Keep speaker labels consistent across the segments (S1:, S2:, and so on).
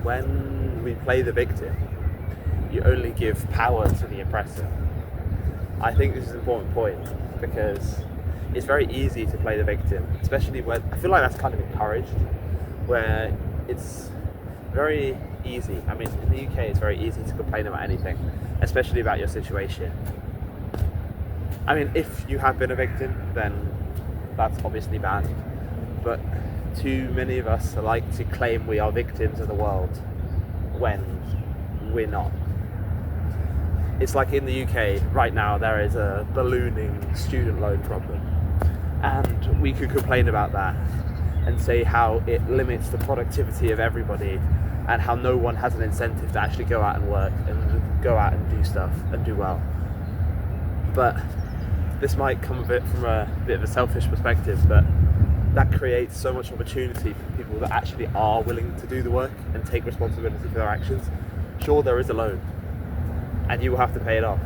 S1: when we play the victim, you only give power to the oppressor. I think this is an important point because it's very easy to play the victim, especially when I feel like that's kind of encouraged, where it's very easy. I mean, in the UK, it's very easy to complain about anything, especially about your situation. I mean, if you have been a victim, then that's obviously bad. But too many of us like to claim we are victims of the world when we're not. It's like in the UK right now there is a ballooning student loan problem, and we could complain about that and say how it limits the productivity of everybody and how no one has an incentive to actually go out and work and go out and do stuff and do well. But this might come from a bit of a selfish perspective, but that creates so much opportunity for people that actually are willing to do the work and take responsibility for their actions. Sure, there is a loan and you will have to pay it off,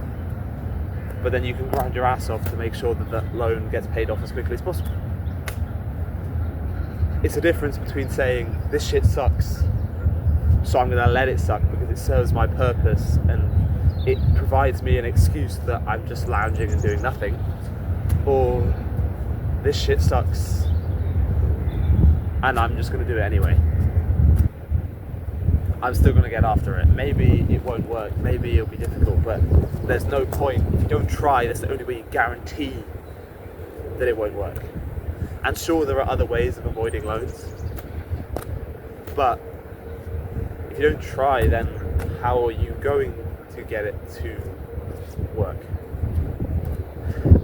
S1: but then you can grind your ass off to make sure that that loan gets paid off as quickly as possible. It's a difference between saying this shit sucks, so I'm going to let it suck because it serves my purpose and it provides me an excuse that I'm just lounging and doing nothing, or this shit sucks and I'm just going to do it anyway. I'm still going to get after it. Maybe it won't work, maybe it'll be difficult, but there's no point. If you don't try, that's the only way you guarantee that it won't work. And sure, there are other ways of avoiding loans, but if you don't try, then how are you going to get it to work?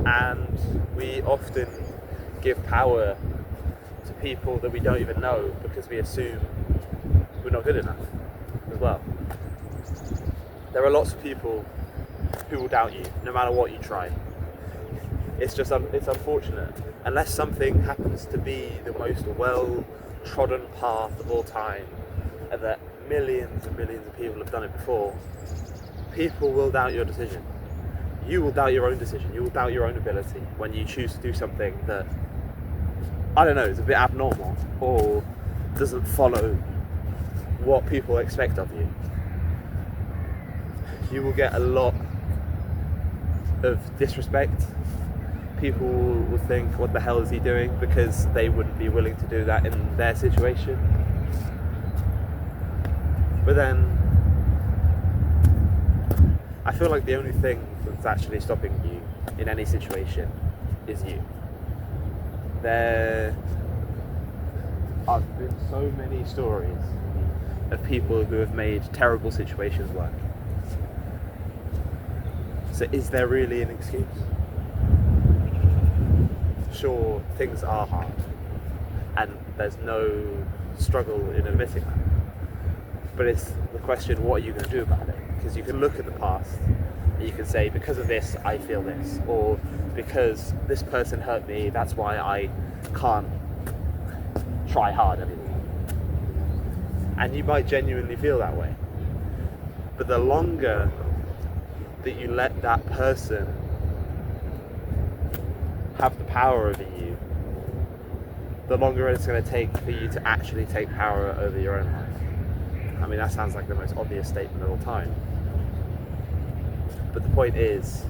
S1: And we often give power to people that we don't even know because we assume we're not good enough as well. There are lots of people who will doubt you no matter what you try. It's unfortunate. Unless something happens to be the most well-trodden path of all time and that millions and millions of people have done it before, people will doubt your decision. You will doubt your own decision. You will doubt your own ability when you choose to do something that, I don't know, is a bit abnormal or doesn't follow what people expect of you. You will get a lot of disrespect. People will think, what the hell is he doing? Because they wouldn't be willing to do that in their situation. But then, I feel like the only thing that's actually stopping you in any situation is you. There have been so many stories of people who have made terrible situations work. So is there really an excuse? Sure, things are hard, and there's no struggle in admitting that. But it's the question, what are you going to do about it? Because you can look at the past and you can say, because of this, I feel this, or because this person hurt me, that's why I can't try hard anymore. And you might genuinely feel that way. But the longer that you let that person have the power over you, the longer it's going to take for you to actually take power over your own life. I mean, that sounds like the most obvious statement of all time. But the point is,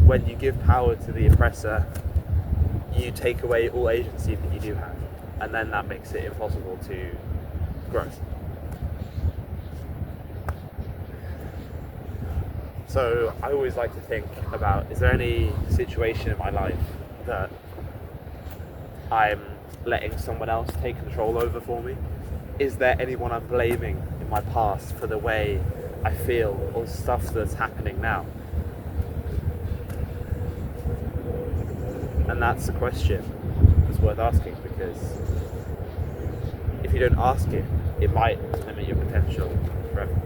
S1: when you give power to the oppressor, you take away all agency that you do have. And then that makes it impossible to grow. So I always like to think about, is there any situation in my life that I'm letting someone else take control over for me? Is there anyone I'm blaming in my past for the way I feel or stuff that's happening now? And that's a question that's worth asking, because if you don't ask it, it might limit your potential forever.